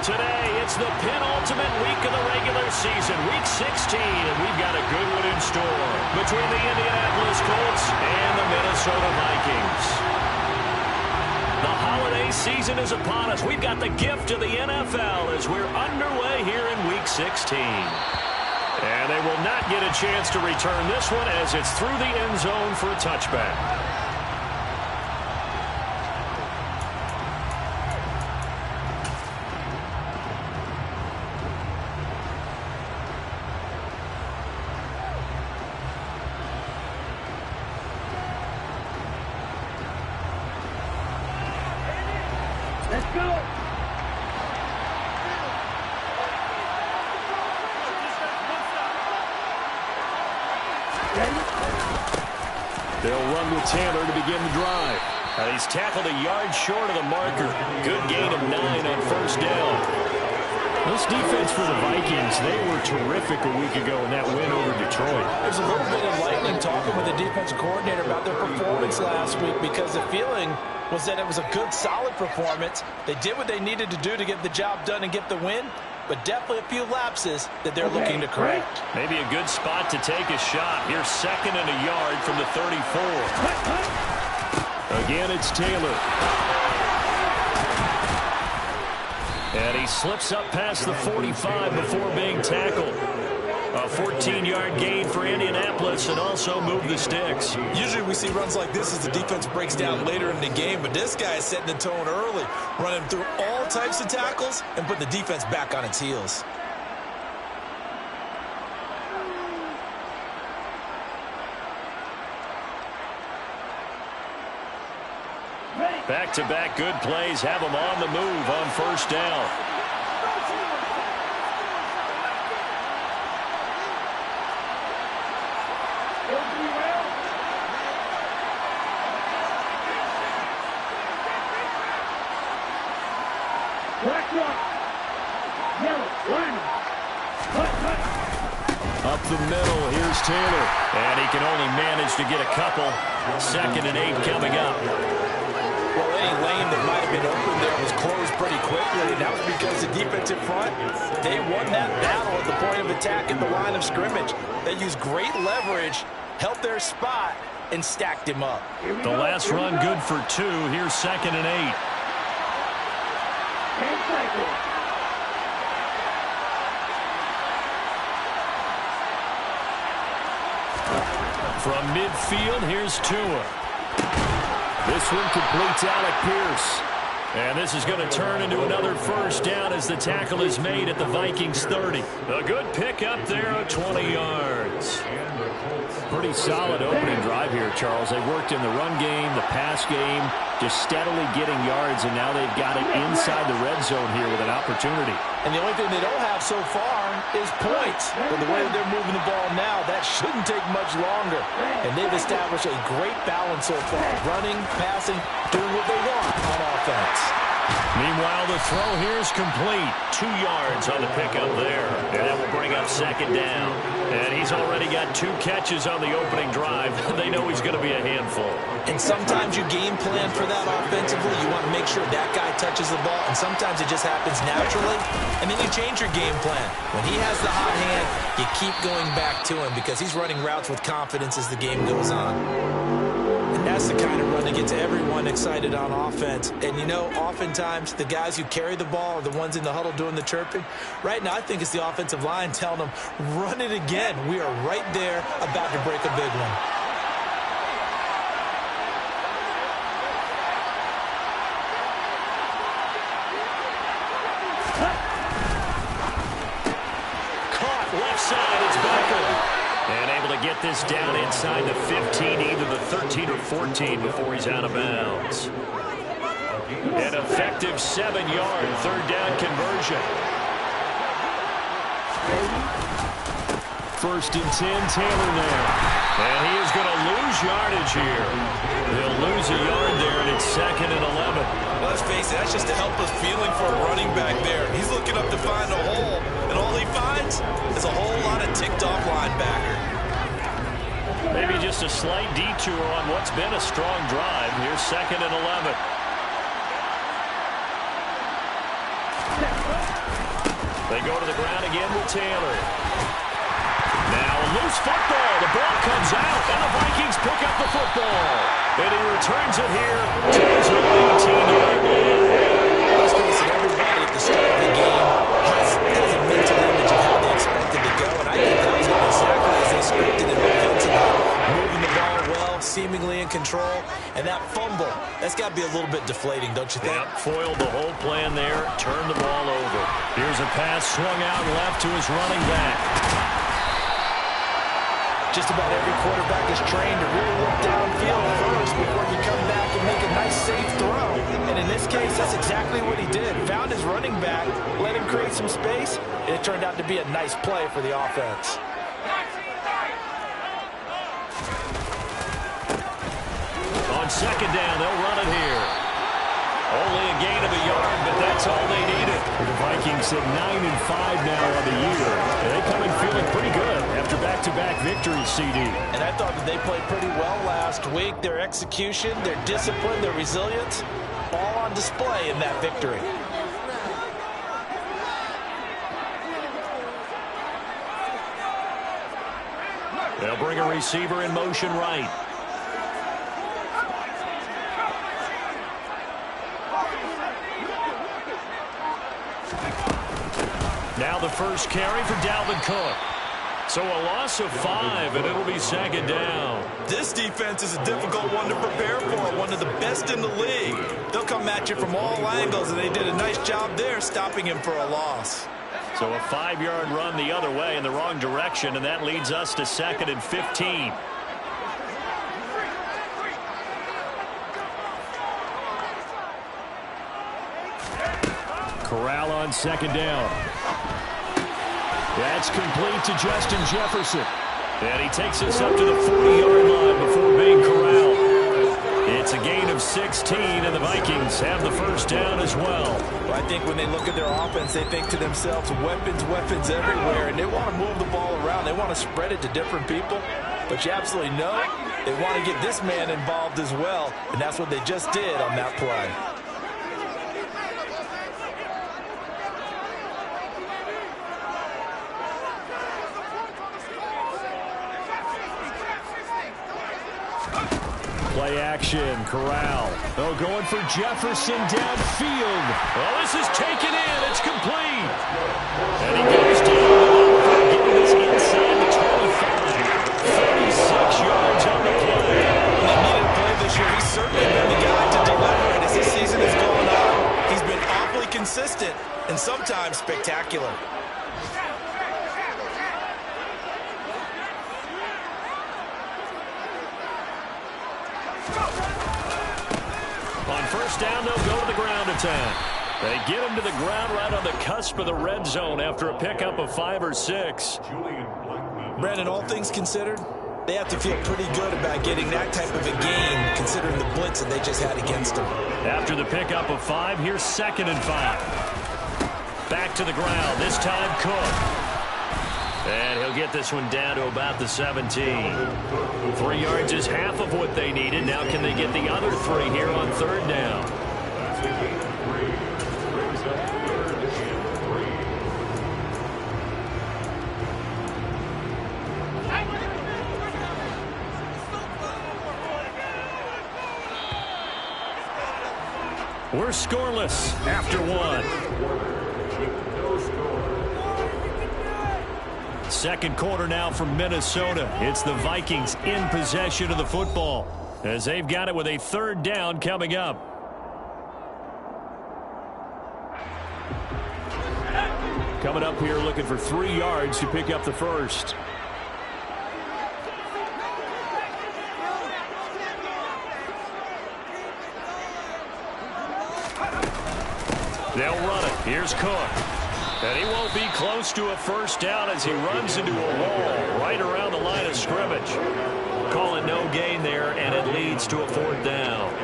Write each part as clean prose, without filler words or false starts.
Today, it's the penultimate week of the regular season, Week 16, and we've got a good one in store between the Indianapolis Colts and the Minnesota Vikings. The holiday season is upon us. We've got the gift of the NFL as we're underway here in Week 16. And they will not get a chance to return this one as it's through the end zone for a touchback. Let's go. They'll run with Taylor to begin the drive. He's tackled a yard short of the marker. Good gain of 9 on first down. This defense for the Vikings, they were terrific a week ago in that win over Detroit. There's a little bit of lightning talking with the defensive coordinator about their performance last week because the feeling was that it was a good, solid performance. They did what they needed to do to get the job done and get the win, but definitely a few lapses that they're looking to correct. Maybe a good spot to take a shot. Here's 2nd and a yard from the 34. Again, it's Taylor. And he slips up past the 45 before being tackled. A 14-yard gain for Indianapolis and also move the sticks. Usually we see runs like this as the defense breaks down later in the game, but this guy is setting the tone early, running through all types of tackles and putting the defense back on its heels. Back-to-back good plays have them on the move on first down. Up the middle, here's Taylor. And he can only manage to get a couple. 2nd and 8 coming up. Well, any lane that might have been open there was closed pretty quickly, and that was because the defensive front, they won that battle at the point of attack at the line of scrimmage. They used great leverage, held their spot, and stacked him up. The last run good for 2. Here's 2nd and 8. From midfield, here's Tua. This one completes Alec Pierce. And this is going to turn into another first down as the tackle is made at the Vikings 30. A good pickup there at 20 yards. Pretty solid opening drive here, Charles. They worked in the run game, the pass game, just steadily getting yards, and now they've got it inside the red zone here with an opportunity. And the only thing they don't have so far is points. But the way that they're moving the ball now, that shouldn't take much longer. And they've established a great balance so far. Running, passing, doing what they want on offense. Meanwhile, the throw here is complete. 2 yards on the pickup there. And that will bring up 2nd down. And he's already got 2 catches on the opening drive. They know he's going to be a handful. And sometimes you game plan for that offensively. You want to make sure that guy touches the ball. And sometimes it just happens naturally. And then you change your game plan. When he has the hot hand, you keep going back to him because he's running routes with confidence as the game goes on. And that's the kind of run that gets everyone excited on offense. And, you know, oftentimes the guys who carry the ball are the ones in the huddle doing the chirping. Right now, I think it's the offensive line telling them, run it again. We are right there about to break a big one. Caught left side. It's Becker. And able to get this down inside the 15, either the 13 or 14 before he's out of bounds. An effective 7-yard third down conversion. 1st and 10, Taylor there. And he is going to lose yardage here. He'll lose a yard there, and it's 2nd and 11. Well, let's face it, that's just a helpless feeling for a running back there. He's looking up to find a hole, and all he finds is a whole lot of ticked-off linebacker. Maybe just a slight detour on what's been a strong drive. Here's 2nd and 11. They go to the ground again with Taylor. Now a loose football. The ball comes out, and the Vikings pick up the football. And he returns it here to his own 18-yard line. Let's face it, everybody at the start of the game has a mental image of how they expected to go, and I think that was going exactly as they scripted it offensively. Moving the ball well, seemingly in control, and that fumble, that's got to be a little bit deflating, don't you think? Yep, foiled the whole plan there, turned the ball over. Here's a pass swung out left to his running back. Just about every quarterback is trained to really look downfield first before you come back and make a nice, safe throw. And in this case, that's exactly what he did. Found his running back, let him create some space, and it turned out to be a nice play for the offense. On second down, they'll run it here. Only a gain of a yard, but that's all they needed. The Vikings sit 9-5 now on the year. And they come in feeling pretty good after back-to-back victories, CD. And I thought that they played pretty well last week. Their execution, their discipline, their resilience, all on display in that victory. They'll bring a receiver in motion right. Now the first carry for Dalvin Cook. So a loss of 5, and it'll be second down. This defense is a difficult one to prepare for, one of the best in the league. They'll come at you from all angles, and they did a nice job there stopping him for a loss. So a 5-yard run the other way in the wrong direction, and that leads us to 2nd and 15. Corral on second down. That's complete to Justin Jefferson. And he takes us up to the 40-yard line before being corralled. It's a gain of 16, and the Vikings have the first down as well. Well, I think when they look at their offense, they think to themselves, weapons, weapons everywhere, and they want to move the ball around. They want to spread it to different people. But you absolutely know they want to get this man involved as well, and that's what they just did on that play. Play action, Corral. Oh, going for Jefferson downfield. Oh, this is taken in. It's complete. And he goes down, getting this inside the 25. 36 yards on the play. When they needed a play this year, he's certainly been the guy to deliver it. As this season has gone on, he's been awfully consistent and sometimes spectacular. On first down, they'll go to the ground attack. They get him to the ground right on the cusp of the red zone after a pickup of 5 or 6. Brandon, all things considered, they have to feel pretty good about getting that type of a game, considering the blitz that they just had against them. After the pickup of 5, here's 2nd and 5. Back to the ground, this time Cook. And he'll get this one down to about the 17. 3 yards is half of what they needed. Now can they get the other 3 here on third down? We're scoreless after 1. Second quarter now from Minnesota. It's the Vikings in possession of the football as they've got it with a third down coming up. Coming up here looking for 3 yards to pick up the first. They'll run it. Here's Cook. And he won't be close to a first down as he runs into a wall right around the line of scrimmage. Call it no gain there, and it leads to a 4th down.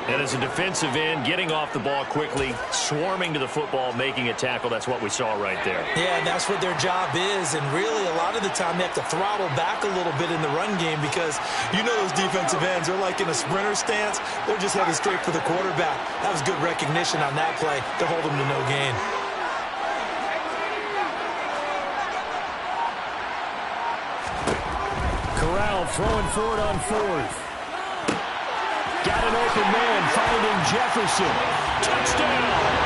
And as a defensive end, getting off the ball quickly, swarming to the football, making a tackle, that's what we saw right there. Yeah, and that's what their job is. And really, a lot of the time, they have to throttle back a little bit in the run game because you know those defensive ends, they're like in a sprinter stance. They're just headed straight for the quarterback. That was good recognition on that play to hold them to no gain. throwing for it on fourth. Got an open man, finding Jefferson. Touchdown!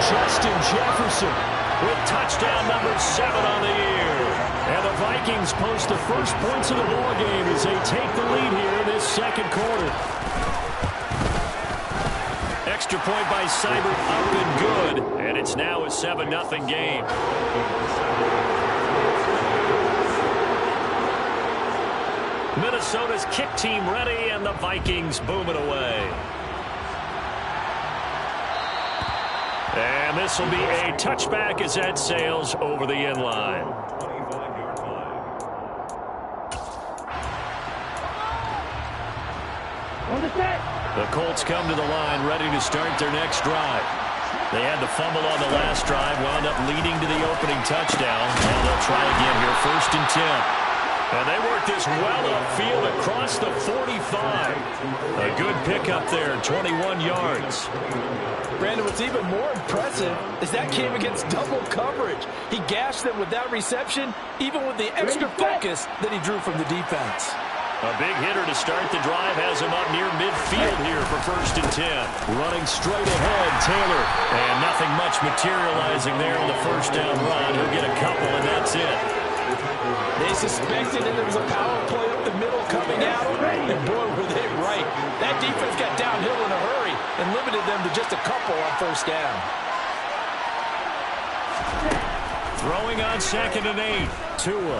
Justin Jefferson with touchdown number 7 on the year. And the Vikings post the first points of the ball game as they take the lead here in this second quarter. Extra point by Seibert, up and good. And it's now a 7-0 game. Minnesota's kick team ready, and the Vikings booming away. And this will be a touchback as that sails over the end line. On the set. The Colts come to the line ready to start their next drive. They had the fumble on the last drive, wound up leading to the opening touchdown. And they'll try again here, 1st and 10. And they work this well upfield across the 45. A good pickup there, 21 yards. Brandon, what's even more impressive is that came against double coverage. He gashed them with that reception, even with the extra focus that he drew from the defense. A big hitter to start the drive has him up near midfield here for 1st and 10. Running straight ahead, Taylor. And nothing much materializing there on the first down run. He'll get a couple, and that's it. They suspected that there was a power play up the middle coming out, and boy, were they right. That defense got downhill in a hurry and limited them to just a couple on 1st down. Throwing on 2nd and 8. Tua.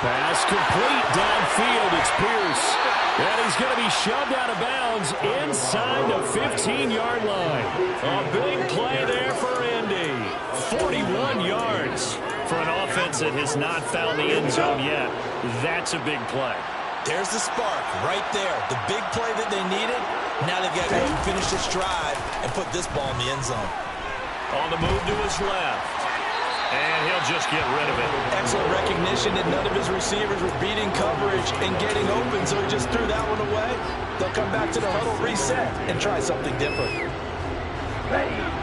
Pass complete downfield. It's Pierce. And he's going to be shoved out of bounds inside the 15-yard line. A big play there for Indy. 41 yards for an offense that has not found the end zone yet. That's a big play. There's the spark right there. The big play that they needed. Now they've got to go and finish this drive and put this ball in the end zone. On the move to his left. And he'll just get rid of it. Excellent recognition that none of his receivers were beating coverage and getting open, so he just threw that one away. They'll come back to the huddle, reset, and try something different.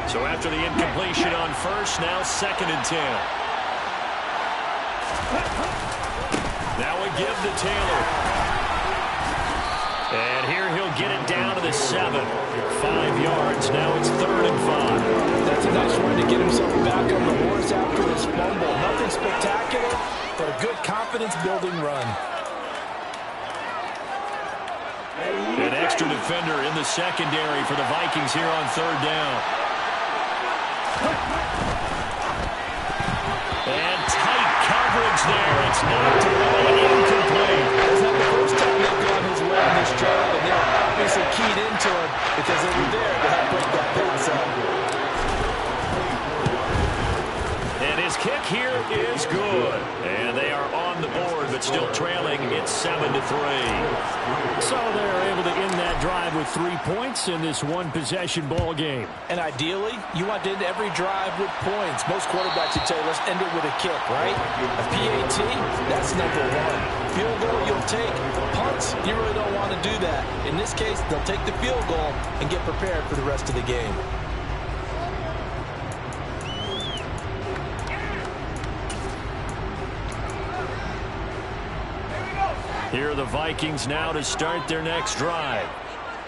So after the incompletion on 1st, now 2nd and 10. Now we give to Taylor. And here he'll get it down to the 7. 5 yards. Now it's 3rd and 5. That's a nice run to get himself back on the horse after his fumble. Nothing spectacular, but a good confidence-building run. An extra defender in the secondary for the Vikings here on 3rd down. And tight coverage there. It's knocked away, incomplete. It's not the first time they've gone his way on this drive, and they're obviously keyed into it because they were there to help break that pass up. And his kick here is good. And they are on the board, but still trailing. It's 7-3. So they're able to end that drive with 3 points in this one-possession ball game. And ideally, you want to end every drive with points. Most quarterbacks would say, let's end it with a kick, right? A PAT, that's number 1. Field goal, you'll take. Punts, you really don't want to do that. In this case, they'll take the field goal and get prepared for the rest of the game. Here are the Vikings now to start their next drive.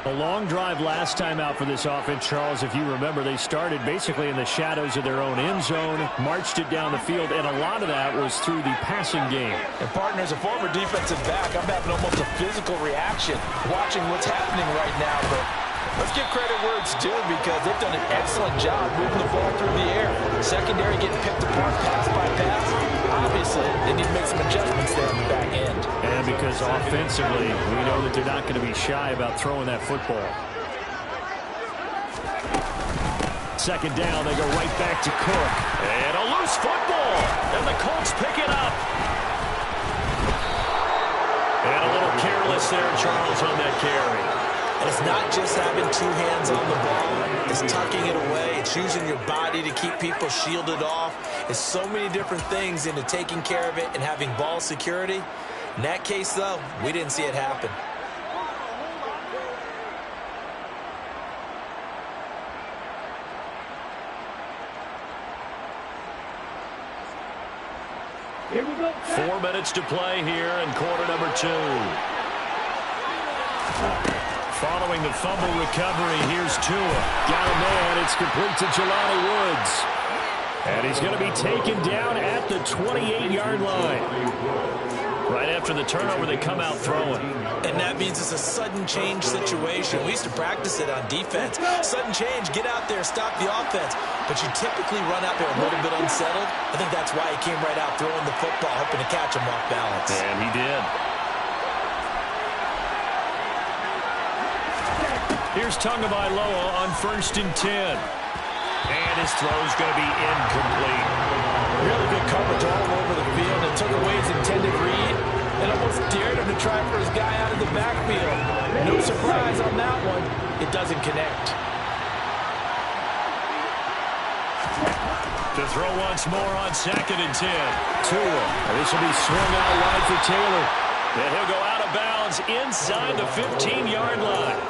A long drive last time out for this offense, Charles. If you remember, they started basically in the shadows of their own end zone, marched it down the field, and a lot of that was through the passing game. And, partner, as a former defensive back, I'm having almost a physical reaction watching what's happening right now. But let's give credit where it's due because they've done an excellent job moving the ball through the air. Secondary getting picked apart pass by pass. Obviously, they need to make some adjustments there on the back end. And because offensively, we know that they're not going to be shy about throwing that football. 2nd down, they go right back to Cook. And a loose football. And the Colts pick it up. And a little careless there, Charles, on that carry. And it's not just having 2 hands on the ball. It's tucking it away. It's using your body to keep people shielded off. It's so many different things into taking care of it and having ball security. In that case, though, we didn't see it happen. Here we go. 4 minutes to play here in quarter number 2. Following the fumble recovery, here's Tua. Got a man. It's complete to Jelani Woods. And he's going to be taken down at the 28-yard line. Right after the turnover, they come out throwing. And that means it's a sudden change situation. We used to practice it on defense. Sudden change, get out there, stop the offense. But you typically run out there a little bit unsettled. I think that's why he came right out throwing the football, hoping to catch him off balance. And he did. Here's Tagovailoa on 1st and 10. And his throw's going to be incomplete. Really good coverage all over the field. It took away his intended read and almost dared him to try for his guy out of the backfield. No surprise on that one. It doesn't connect. To throw once more on 2nd and 10. Tua. This will be swung out wide for Taylor. And he'll go out of bounds inside the 15-yard line.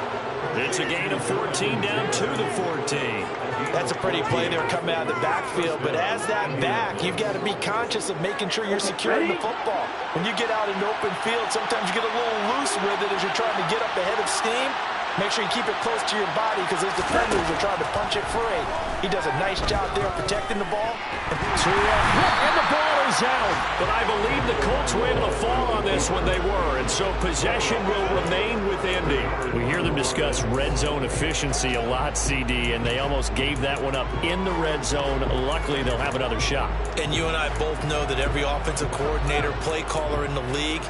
It's a gain of 14 down to the 14. That's a pretty play there coming out of the backfield. But as that back, you've got to be conscious of making sure you're securing the football. When you get out in open field, sometimes you get a little loose with it as you're trying to get up ahead of steam. Make sure you keep it close to your body because those defenders are trying to punch it free. He does a nice job there protecting the ball. And the ball is out. But I believe the Colts were able to fall on this when they were. And so possession will remain with Indy. We hear them discuss red zone efficiency a lot, CD, and they almost gave that one up in the red zone. Luckily, they'll have another shot. And you and I both know that every offensive coordinator, play caller in the league,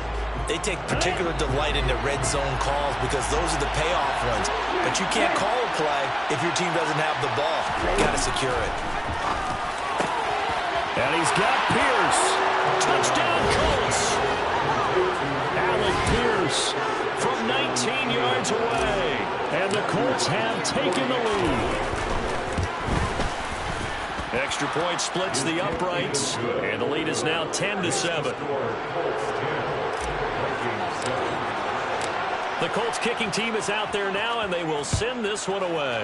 they take particular delight in their red zone calls because those are the payoff ones. But you can't call a play if your team doesn't have the ball. Got to secure it. And he's got Pierce. Touchdown, Colts. Alec Pierce from 19 yards away. And the Colts have taken the lead. Extra point splits the uprights. And the lead is now 10-7. The Colts kicking team is out there now, and they will send this one away.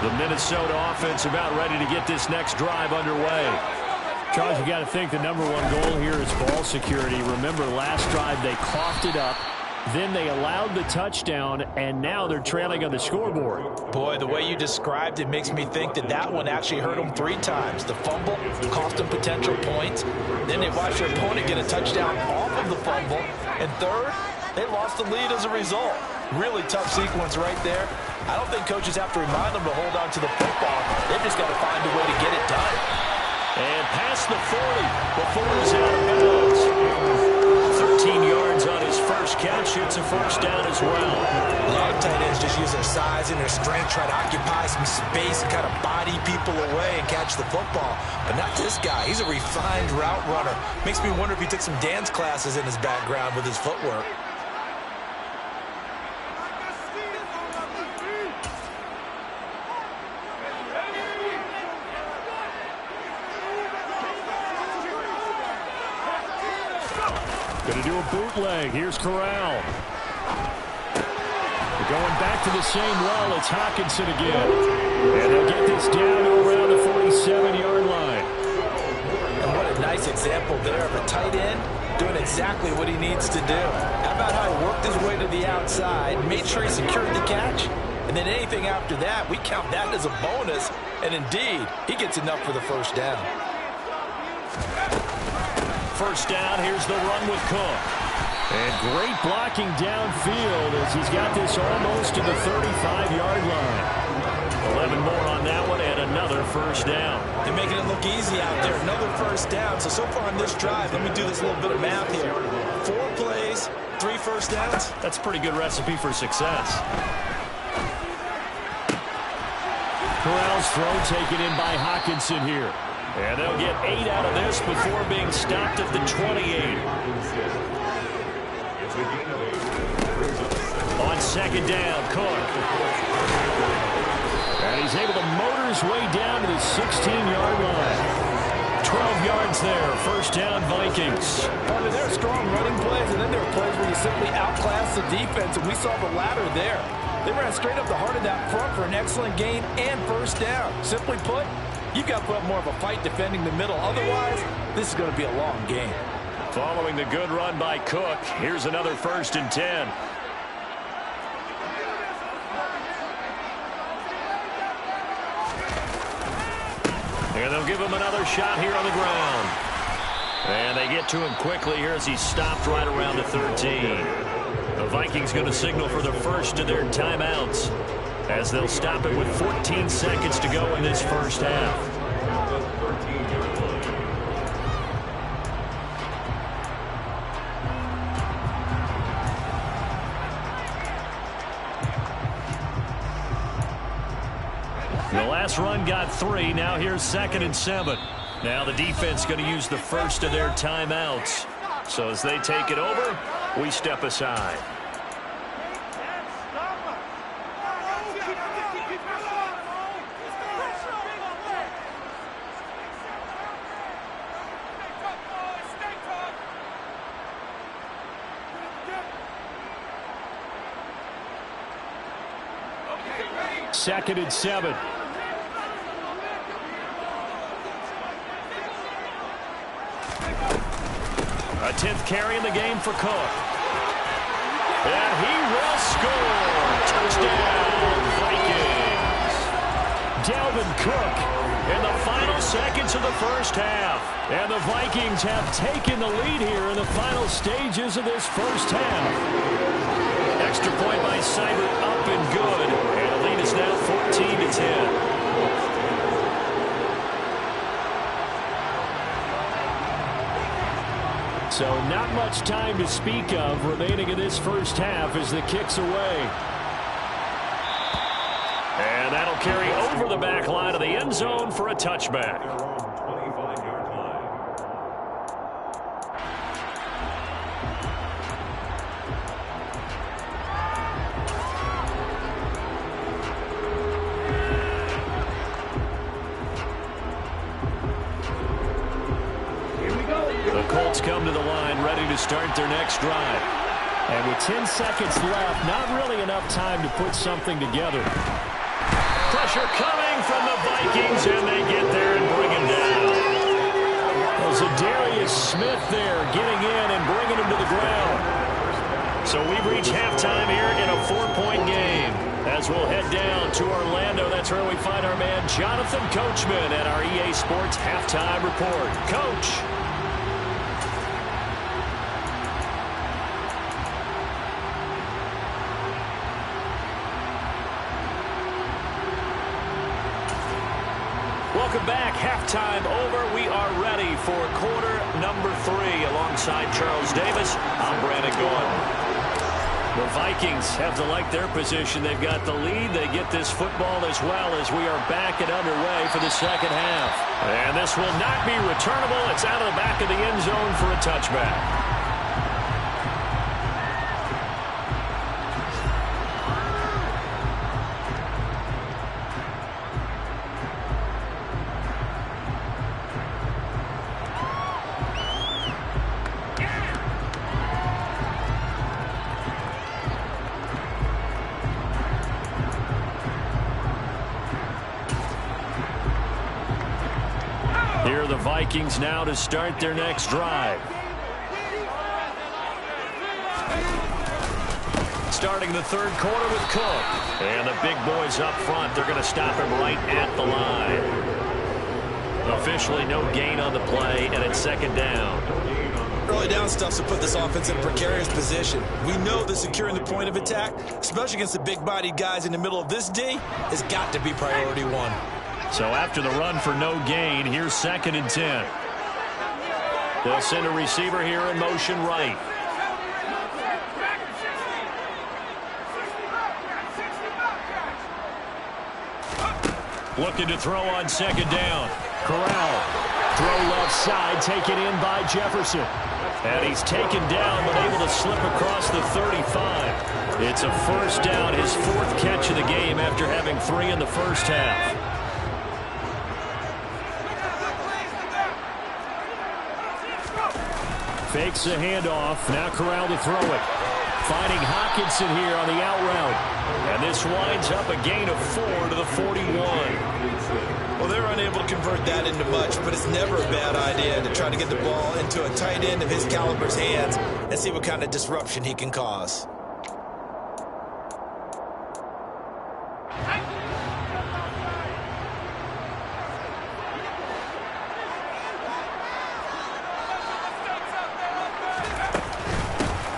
The Minnesota offense about ready to get this next drive underway. Charles, you got to think the number one goal here is ball security. Remember, last drive they coughed it up. Then they allowed the touchdown, and now they're trailing on the scoreboard. Boy, the way you described it makes me think that that one actually hurt them 3 times. The fumble cost them potential points. Then they watched their opponent get a touchdown off of the fumble. And third, they lost the lead as a result. Really tough sequence right there. I don't think coaches have to remind them to hold on to the football. They've just got to find a way to get it done. And past the 40 before he's out of bounds. 13 yards on his first catch. It's a first down as well. A lot of tight ends just use their size and their strength, try to occupy some space and kind of body people away and catch the football. But not this guy. He's a refined route runner. Makes me wonder if he took some dance classes in his background with his footwork. Going to do a bootleg. Here's Corral. They're going back to the same well. It's Hockenson again. And they'll get this down to around the 47-yard line. And what a nice example there of a tight end doing exactly what he needs to do. How about how he worked his way to the outside, made sure he secured the catch, and then anything after that, we count that as a bonus. And indeed, he gets enough for the first down. First down, here's the run with Cook. And great blocking downfield as he's got this almost to the 35-yard line. 11 more on that one and another first down. They're making it look easy out there. Another first down. So far on this drive, let me do this little bit of math here. 4 plays, 3 first downs. That's a pretty good recipe for success. Corral's throw taken in by Hockenson here. And they'll get 8 out of this before being stopped at the 28. On second down, Cook. And he's able to motor his way down to the 16-yard line. 12 yards there. First down, Vikings. I mean, there are strong running plays, and then there are plays where you simply outclass the defense, and we saw the latter there. They ran straight up the heart of that front for an excellent gain and first down. Simply put, you've got to put up more of a fight defending the middle. Otherwise, this is going to be a long game. Following the good run by Cook, here's another 1st and 10. And they'll give him another shot here on the ground. And they get to him quickly here as he stopped right around the 13. The Vikings going to signal for the first of their timeouts as they'll stop it with 14 seconds to go in this first half. The last run got 3. Now here's 2nd and 7. Now the defense going to use the first of their timeouts. So as they take it over, we step aside. Second and 7. A 10th carry in the game for Cook. And he will score. Touchdown, Vikings. Dalvin Cook in the final seconds of the first half. And the Vikings have taken the lead here in the final stages of this first half. Extra point by Seibert up and good. And the lead is now 14-10. So not much time to speak of remaining in this first half as the kick's away. And that'll carry over the back line of the end zone for a touchback. Come to the line, ready to start their next drive. And with 10 seconds left, not really enough time to put something together. Pressure coming from the Vikings, and they get there and bring him down. Well, Zadarius Smith there getting in and bringing him to the ground. So we've reached halftime here in a 4-point game. As we'll head down to Orlando, that's where we find our man Jonathan Coachman at our EA Sports Halftime Report. Coach. Welcome back. Halftime over. We are ready for quarter number 3. Alongside Charles Davis, I'm Brandon Gordon. The Vikings have to like their position. They've got the lead. They get this football as well as we are back and underway for the second half. And this will not be returnable. It's out of the back of the end zone for a touchback. Here are the Vikings now to start their next drive. Starting the third quarter with Cook. And the big boys up front, they're going to stop him right at the line. Officially no gain on the play, and it's second down. Early down stuff to put this offense in a precarious position. We know that securing the point of attack, especially against the big-bodied guys in the middle of this D, has got to be priority 1. So after the run for no gain, here's 2nd and 10. They'll send a receiver here in motion right. Looking to throw on second down. Corral. Throw left side, taken in by Jefferson. And he's taken down, but able to slip across the 35. It's a first down, his 4th catch of the game after having 3 in the first half. Fakes the handoff. Now Corral to throw it. Finding Hockenson here on the out route. And this winds up a gain of 4 to the 41. Well, they're unable to convert that into much, but it's never a bad idea to try to get the ball into a tight end of his caliber's hands and see what kind of disruption he can cause.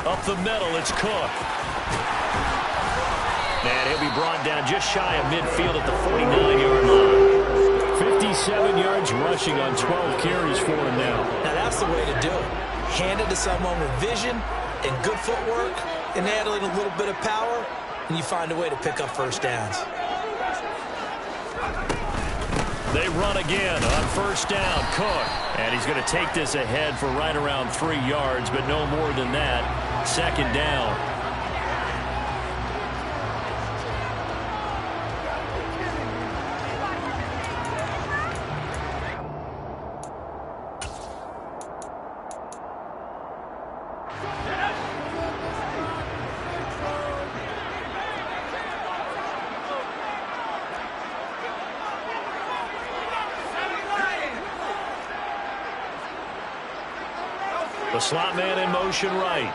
Up the middle, it's Cook. And he'll be brought down just shy of midfield at the 49-yard line. 57 yards rushing on 12 carries for him now. Now that's the way to do it. Hand it to someone with vision and good footwork and handling a little bit of power, and you find a way to pick up first downs. They run again on first down. Cook. And he's going to take this ahead for right around 3 yards, but no more than that. Second down. The slot man in motion right.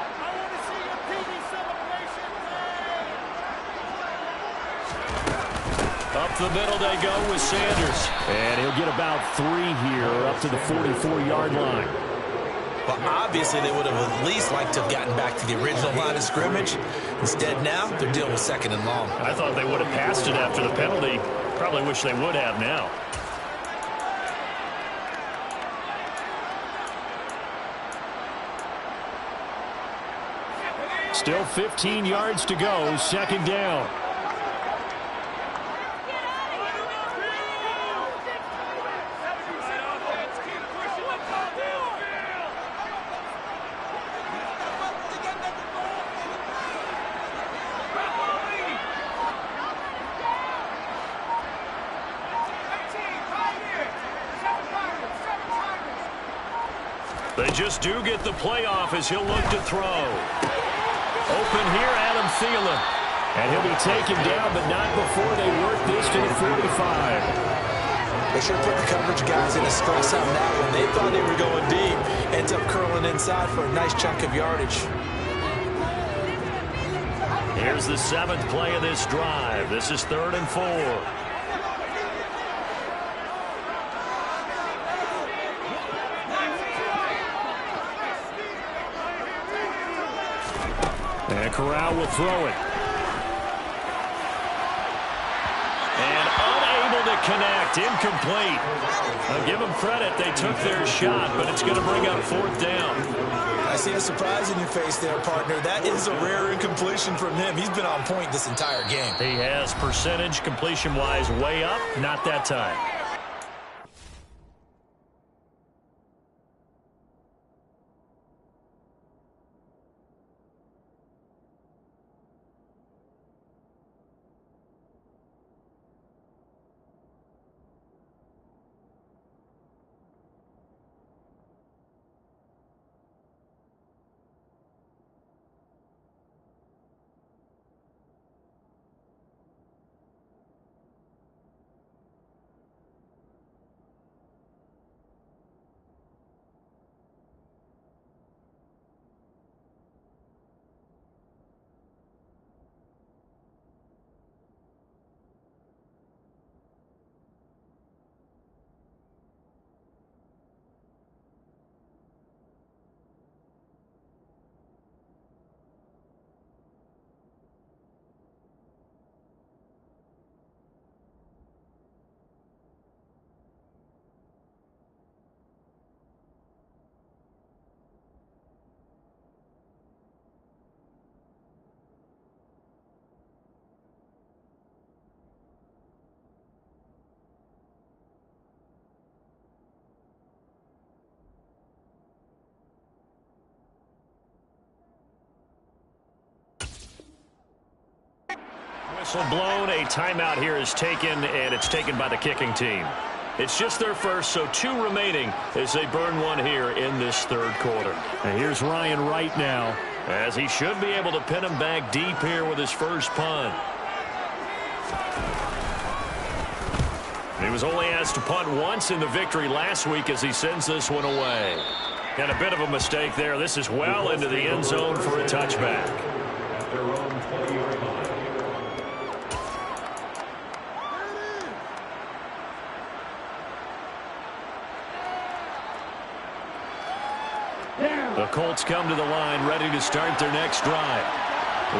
Up the middle they go with Sanders. And he'll get about 3 here up to the 44-yard line. Well, obviously they would have at least liked to have gotten back to the original line of scrimmage. Instead now, they're dealing with second and long. I thought they would have passed it after the penalty. Probably wish they would have now. Still 15 yards to go, second down. They just do get the playoff as he'll look to throw. Open here, Adam Thielen. And he'll be taken down, but not before they work this to the 45. They sure put the coverage guys in a stress on that one. They thought they were going deep. Ends up curling inside for a nice chunk of yardage. Here's the 7th play of this drive. This is 3rd and 4. And Corral will throw it. And unable to connect. Incomplete. I'll give them credit. They took their shot, but it's going to bring up 4th down. I see a surprise in your face there, partner. That is a rare incompletion from him. He's been on point this entire game. He has percentage completion-wise way up. Not that time. Whistle blown, a timeout here is taken, and it's taken by the kicking team. It's just their first, so 2 remaining as they burn one here in this third quarter. And here's Ryan Wright now, as he should be able to pin him back deep here with his first punt. He was only asked to punt once in the victory last week as he sends this one away. And a bit of a mistake there. This is well into the end zone for a touchback. The Colts come to the line ready to start their next drive.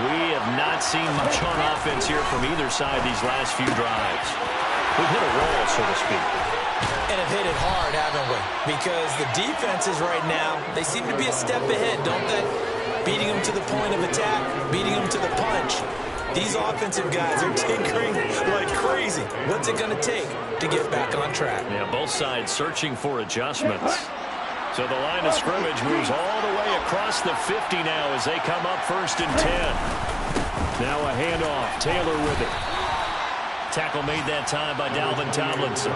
We have not seen much on offense here from either side these last few drives. We've hit a wall, so to speak. And have hit it hard, haven't we? Because the defenses right now, they seem to be a step ahead, don't they? Beating them to the point of attack, beating them to the punch. These offensive guys are tinkering like crazy. What's it going to take to get back on track? Yeah, both sides searching for adjustments. So the line of scrimmage moves all the way across the 50 now as they come up 1st and 10. Now a handoff. Taylor with it. Tackle made that time by Dalvin Tomlinson.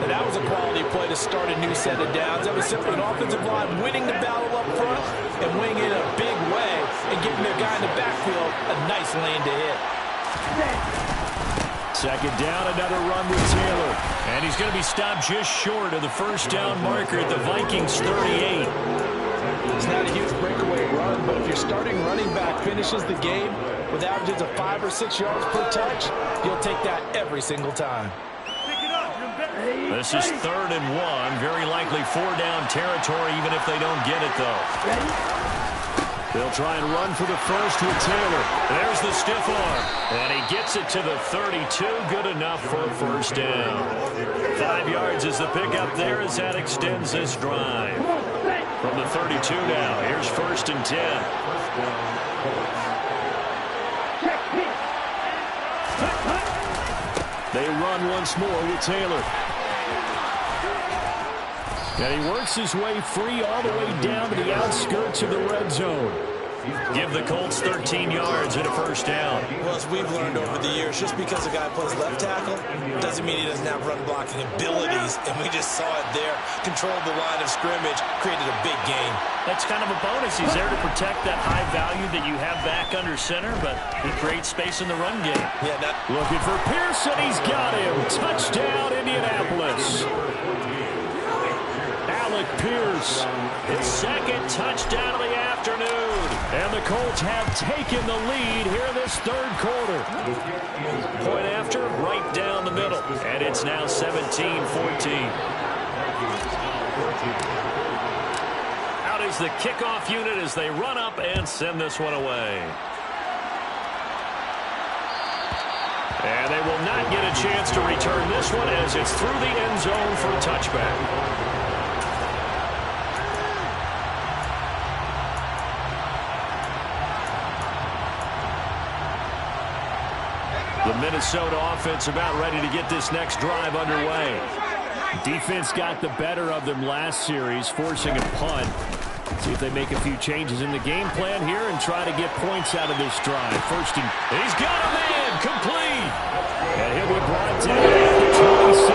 And that was a quality play to start a new set of downs. That was simply an offensive line winning the battle up front and winning it in a big way and giving their guy in the backfield a nice lane to hit. Second down, another run with Taylor. And he's going to be stopped just short of the first down marker at the Vikings 38. It's not a huge breakaway run, but if your starting running back finishes the game with averages of 5 or 6 yards per touch, you'll take that every single time. This is 3rd and 1. Very likely 4-down territory, even if they don't get it, though. They'll try and run for the first with Taylor. There's the stiff arm. And he gets it to the 32. Good enough for a first down. 5 yards is the pickup there as that extends this drive. From the 32 now, here's 1st and 10. They run once more with Taylor. And he works his way free all the way down to the outskirts of the red zone. Give the Colts 13 yards and a first down. Well, as we've learned over the years, just because a guy plays left tackle doesn't mean he doesn't have run blocking abilities. And we just saw it there. Controlled the line of scrimmage, created a big gain. That's kind of a bonus. He's there to protect that high value that you have back under center, but he creates space in the run game. Yeah, looking for Pearson. He's got him. Touchdown, Indianapolis. Alec Pierce, his second touchdown of the afternoon. And the Colts have taken the lead here in this third quarter. Point after, right down the middle. And it's now 17-14. Out is the kickoff unit as they run up and send this one away. And they will not get a chance to return this one as it's through the end zone for a touchback. The Minnesota offense about ready to get this next drive underway. Defense got the better of them last series, forcing a punt. See if they make a few changes in the game plan here and try to get points out of this drive. First and... He's got a man, complete. And he'll be brought down at 27.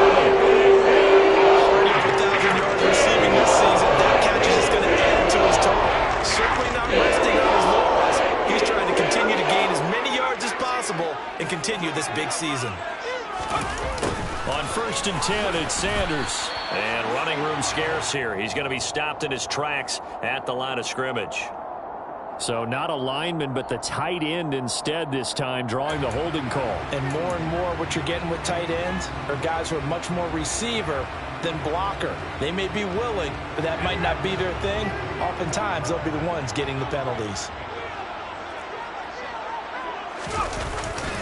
Already over 1,000 yards receiving this season. That catch is just going to add to his total. Certainly not resting on his laurels. He's trying to continue to gain as many yards as possible and continue this big season. On 1st and 10, it's Sanders. And running room scarce here. He's going to be stopped in his tracks at the line of scrimmage. So not a lineman, but the tight end instead this time, drawing the holding call. And more what you're getting with tight ends are guys who are much more receiver than blocker. They may be willing, but that might not be their thing. Oftentimes, they'll be the ones getting the penalties.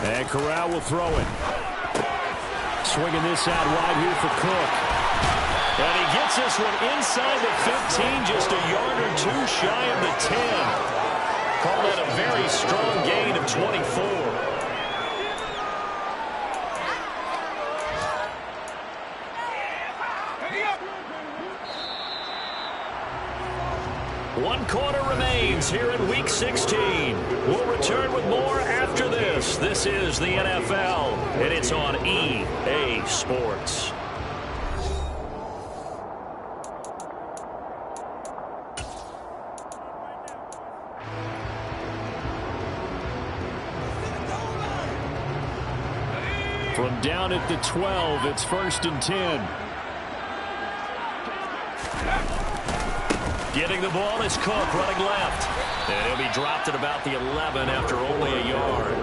And Corral will throw it. Swinging this out wide here for Cook. And he gets this one inside the 15, just a yard or two shy of the 10. Call that a very strong gain of 24. One quarter remains here in Week 16. We'll return with more after this. This is the NFL, and it's on EA Sports. Down at the 12, it's 1st and 10. Getting the ball is Cook running left. And he'll be dropped at about the 11 after only a yard.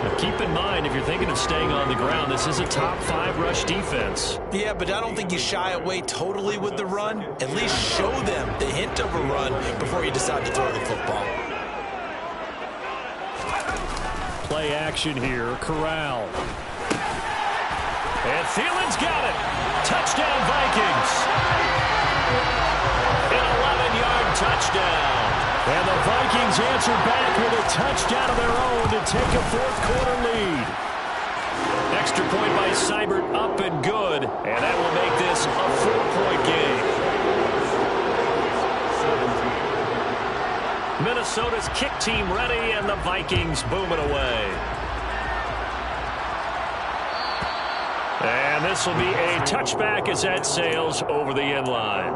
Now keep in mind, if you're thinking of staying on the ground, this is a top 5 rush defense. Yeah, but I don't think you shy away totally with the run. At least show them the hint of a run before you decide to throw the football. Play action here, Corral. And Thielen's got it. Touchdown, Vikings. An 11-yard touchdown. And the Vikings answer back with a touchdown of their own to take a 4th-quarter lead. Extra point by Seibert, up and good. And that will make this a 4-point game. Minnesota's kick team ready, and the Vikings boom it away. And this will be a touchback as that sails over the end line.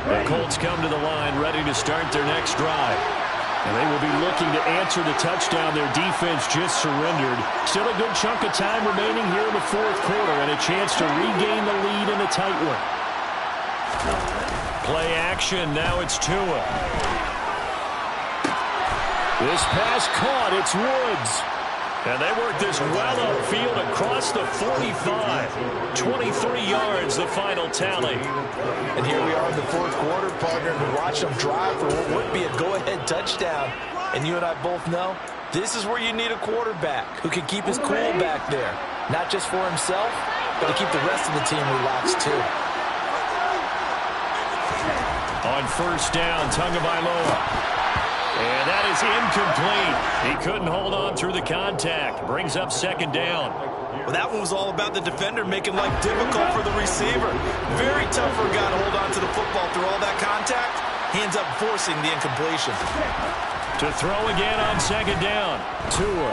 The Colts come to the line ready to start their next drive. And they will be looking to answer the touchdown their defense just surrendered. Still a good chunk of time remaining here in the 4th quarter and a chance to regain the lead in a tight one. Play action. Now it's Tua. This pass caught. It's Woods. And they work this well upfield across the 45. 23 yards, the final tally. And here we are in the 4th quarter, partner, and watch them drive for what would be a go-ahead touchdown. And you and I both know this is where you need a quarterback who can keep his cool back there. Not just for himself, but to keep the rest of the team relaxed, too. On 1st down, Tagovailoa. And that is incomplete. He couldn't hold on through the contact. Brings up 2nd down. Well, that one was all about the defender making life difficult for the receiver. Very tough for a guy to hold on to the football through all that contact. He ends up forcing the incompletion. To throw again on 2nd down. Tua.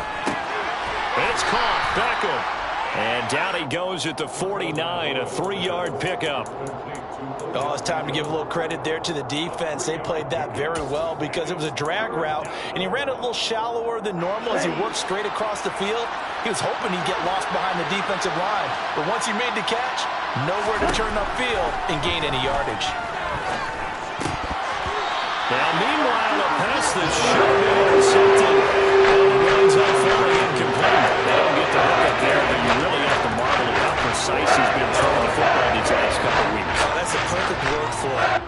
It's caught. Beckham. And down he goes at the 49, a 3-yard pickup. Oh, it's time to give a little credit there to the defense. They played that very well because it was a drag route, and he ran a little shallower than normal as he worked straight across the field. He was hoping he'd get lost behind the defensive line, but once he made the catch, nowhere to turn upfield and gain any yardage. Now, meanwhile, a pass that should have been intercepted. The runs out falling incomplete. They don't get the hook up there, but you really have to marvel at how precise he's been throwing the football these last couple of weeks. Oh, that's a perfect word for it.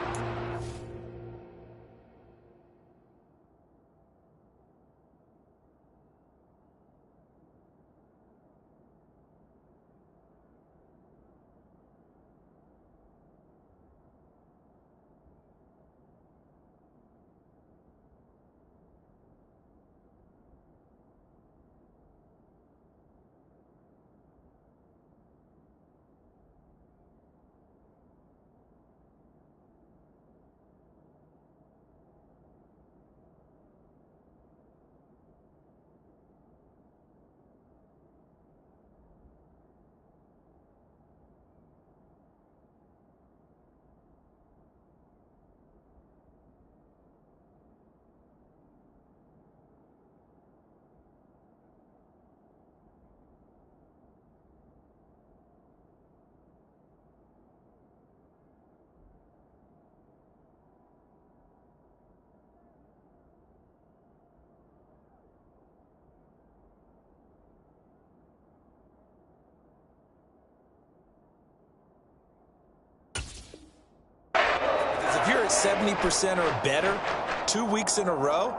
If you're at 70% or better 2 weeks in a row,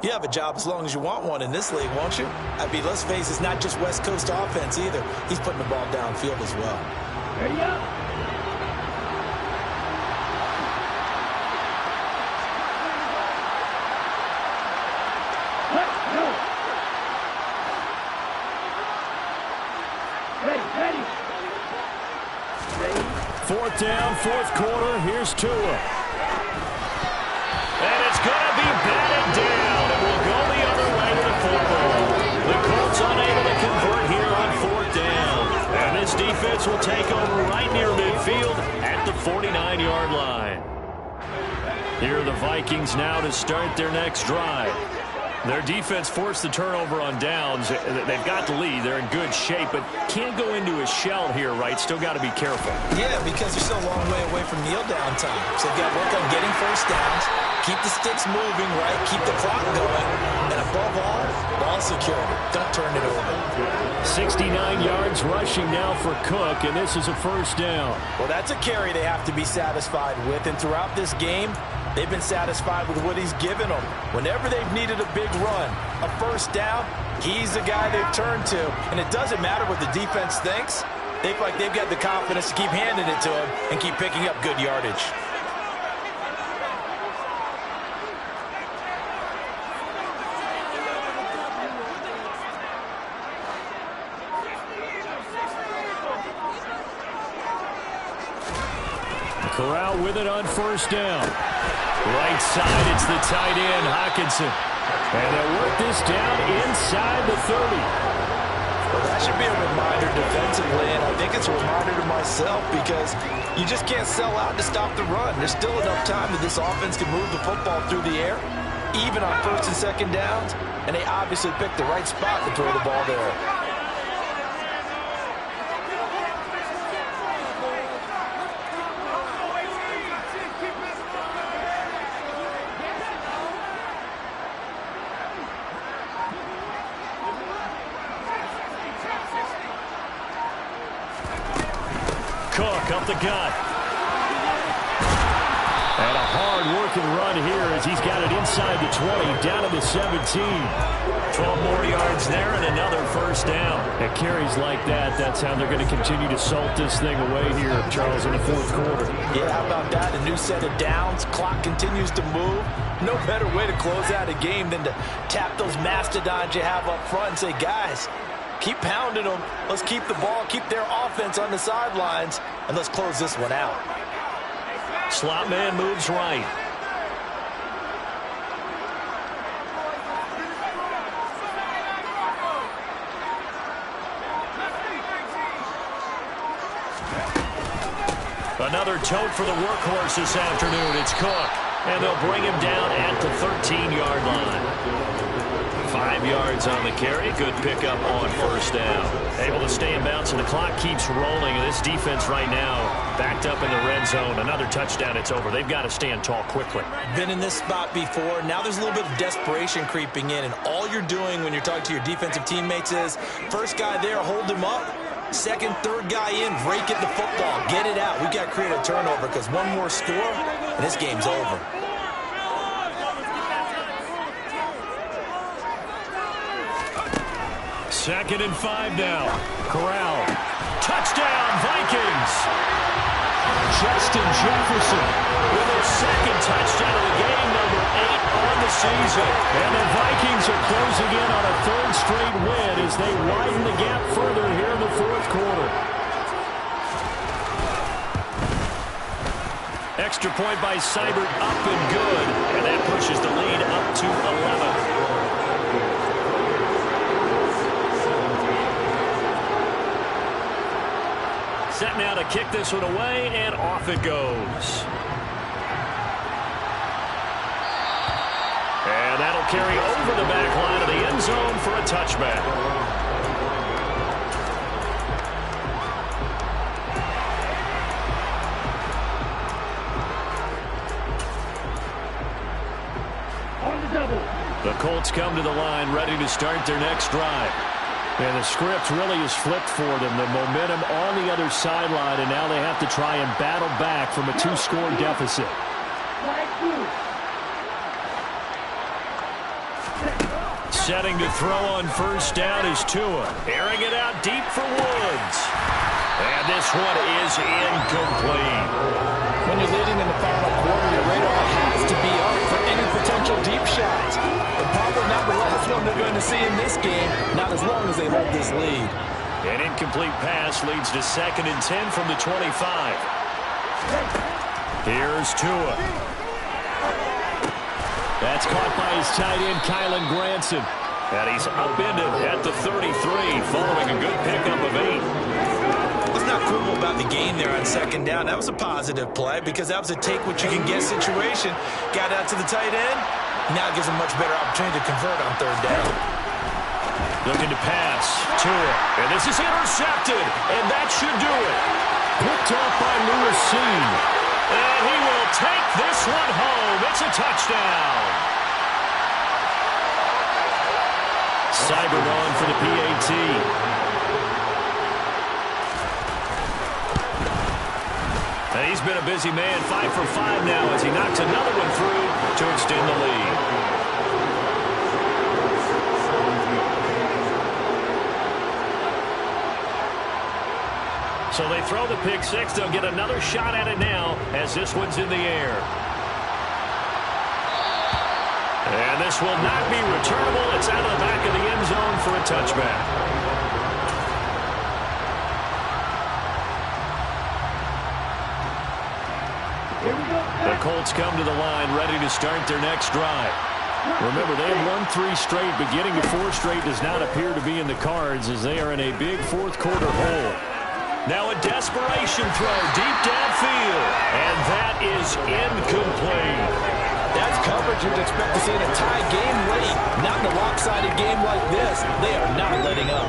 you have a job as long as you want one in this league, won't you? I mean, let's face it, it's not just West Coast offense either. He's putting the ball downfield as well. There you go. Ready. 4th down, 4th quarter. Here's Tua. And it's going to be batted down. It will go the other way with the football. The Colts unable to convert here on 4th down. And this defense will take over right near midfield at the 49-yard line. Here are the Vikings now to start their next drive. Their defense forced the turnover on downs. They've got the lead. They're in good shape, but can't go into a shell here, right? Still got to be careful. Yeah, because they're still a long way away from kneel down time. So they've got to work on getting first downs, keep the sticks moving, right? Keep the clock going. And above all, ball security. Don't turn it over. 69 yards rushing now for Cook, and this is a first down. Well, that's a carry they have to be satisfied with. And throughout this game, they've been satisfied with what he's given them. Whenever they've needed a big run, a first down, he's the guy they've turned to. And it doesn't matter what the defense thinks. They feel like they've got the confidence to keep handing it to him and keep picking up good yardage. Corral with it on first down. Right side, it's the tight end, Hockenson. And they'll work this down inside the 30. Well, that should be a reminder defensively, and I think it's a reminder to myself because you just can't sell out to stop the run. There's still enough time that this offense can move the football through the air, even on first and second downs, and they obviously picked the right spot to throw the ball there. Cook up the gut. And a hard-working run here as he's got it inside the 20, down to the 17. 12 more yards there and another first down. At carries like that, that's how they're going to continue to salt this thing away here, Charles, in the fourth quarter. Yeah, how about that? A new set of downs. Clock continues to move. No better way to close out a game than to tap those mastodons you have up front and say, guys, keep pounding them. Let's keep the ball, keep their offense on the sidelines, and let's close this one out. Slot man moves right. Another tote for the workhorse this afternoon. It's Cook, and they'll bring him down at the 13-yard line. 5 yards on the carry. Good pickup on first down. Able to stay in bounds, and the clock keeps rolling. And this defense right now backed up in the red zone. Another touchdown, it's over. They've got to stand tall quickly. Been in this spot before. Now there's a little bit of desperation creeping in. And all you're doing when you're talking to your defensive teammates is, first guy there, hold him up. Second, third guy in, rake it the football. Get it out. We've got to create a turnover because one more score, and this game's over. Second and 5 now. Corral. Touchdown, Vikings. Justin Jefferson with their second touchdown of the game, number 8 on the season. And the Vikings are closing in on a third straight win as they widen the gap further here in the fourth quarter. Extra point by Seibert, up and good. And that pushes the lead up to 11. Set now to kick this one away, and off it goes. And that'll carry over the back line of the end zone for a touchback. On the double. The Colts come to the line, ready to start their next drive. And the script really is flipped for them. The momentum on the other sideline, and now they have to try and battle back from a 2-score deficit. Setting to throw on first down is Tua. Airing it out deep for Woods. And this one is incomplete. When you're leading in the final quarter, your radar has to be up for any potential deep shots. But probably not the last one they're going to see in this game, not as long as they hold this lead. An incomplete pass leads to 2nd and 10 from the 25. Here's Tua. That's caught by his tight end, Kylen Granson. And he's upended at the 33 following a good pickup of 8. What's not cool about the game there on second down, that was a positive play because that was a take-what-you-can-get situation. Got out to the tight end. Now it gives him much better opportunity to convert on third down. Looking to pass. Tua. And this is intercepted. And that should do it. Picked off by Lewis Seen. And he will take this one home. It's a touchdown. Cybered on for the PAT. And he's been a busy man, 5 for 5 now as he knocks another one through to extend the lead. So they throw the pick six. They'll get another shot at it now as this one's in the air. And this will not be returnable. It's out of the back of the end zone for a touchback. The Colts come to the line ready to start their next drive. Remember, they have won 3 straight, but getting to 4 straight does not appear to be in the cards as they are in a big fourth quarter hole. Now a desperation throw deep downfield, and that is incomplete. That's coverage you'd expect to see in a tie game late. Not in a lopsided game like this. They are not letting up.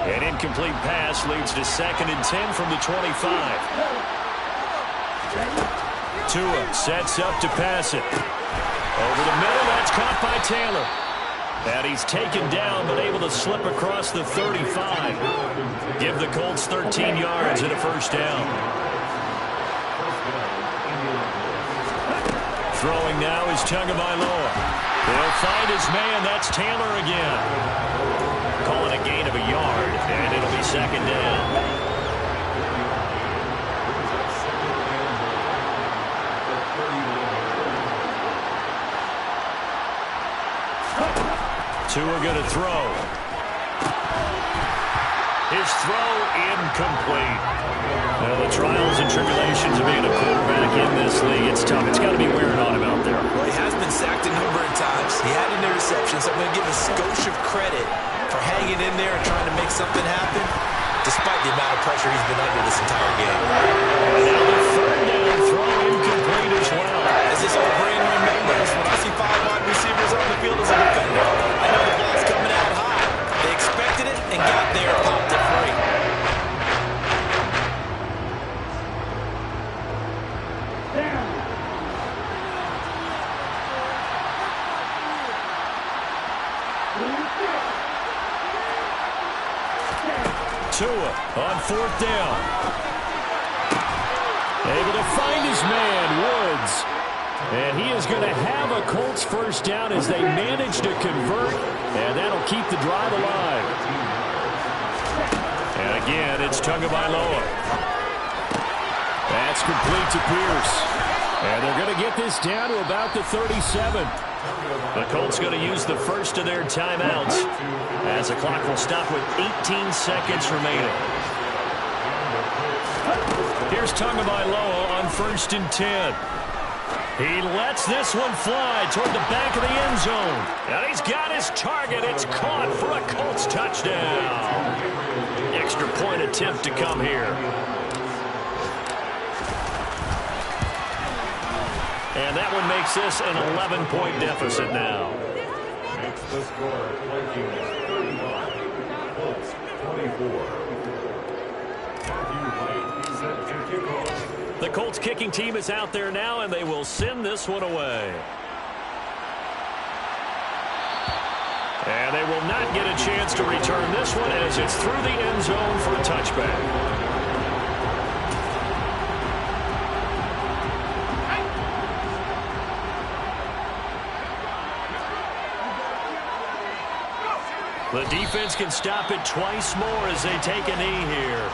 An incomplete pass leads to 2nd and 10 from the 25. Tua sets up to pass it. Over the middle, that's caught by Taylor. And he's taken down, but able to slip across the 35. Give the Colts 13 yards and a first down. Throwing now is Tagovailoa. He'll find his man. That's Taylor again. Calling a gain of a yard, and it'll be 2nd down. Tua going to throw. His throw incomplete. Now the trials and tribulations of being a quarterback in this league, it's tough. It's got to be wearing on him out there. Well, he has been sacked a number of times. He had an interception, so I'm going to give a skosh of credit for hanging in there and trying to make something happen, despite the amount of pressure he's been under this entire game. Now the 3rd down throw incomplete as well. As this old brain remembers, when I see 5 wide receivers on the field as a defender, I know the ball's coming out high. They expected it and got there and popped it free. Tua on 4th down. Able to find his man, Woods. And he is going to have a Colts first down as they manage to convert, and that'll keep the drive alive. And again, it's Tagovailoa. That's complete to Pierce. And they're going to get this down to about the 37. The Colts going to use the first of their timeouts as the clock will stop with 18 seconds remaining. Here's Tagovailoa on 1st and 10. He lets this one fly toward the back of the end zone. And he's got his target. It's caught for a Colts touchdown. Extra point attempt to come here. And that one makes this an 11-point deficit now. Makes the score Vikings 35, Colts 24. The Colts kicking team is out there now, and they will send this one away. And they will not get a chance to return this one as it's through the end zone for a touchback. The defense can stop it twice more as they take a knee here.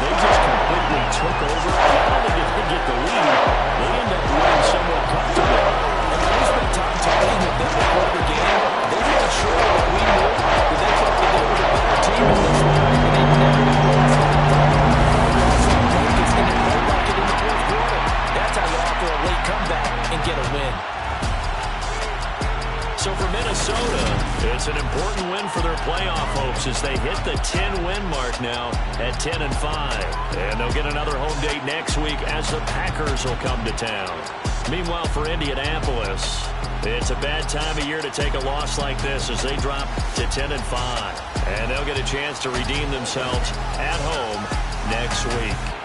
They just completely took over. Not only did they get the lead, they end up winning somewhat comfortably. And when we spent time talking with them before the game, they weren't sure what we knew, but they thought that they were the better team in this one, and they never lost that focus, and it felt like it in the fourth quarter. That's how you offer a late comeback and get a win. So for Minnesota, it's an important win for their playoff hopes as they hit the 10-win mark now at 10-5. And they'll get another home date next week as the Packers will come to town. Meanwhile, for Indianapolis, it's a bad time of year to take a loss like this as they drop to 10-5. And they'll get a chance to redeem themselves at home next week.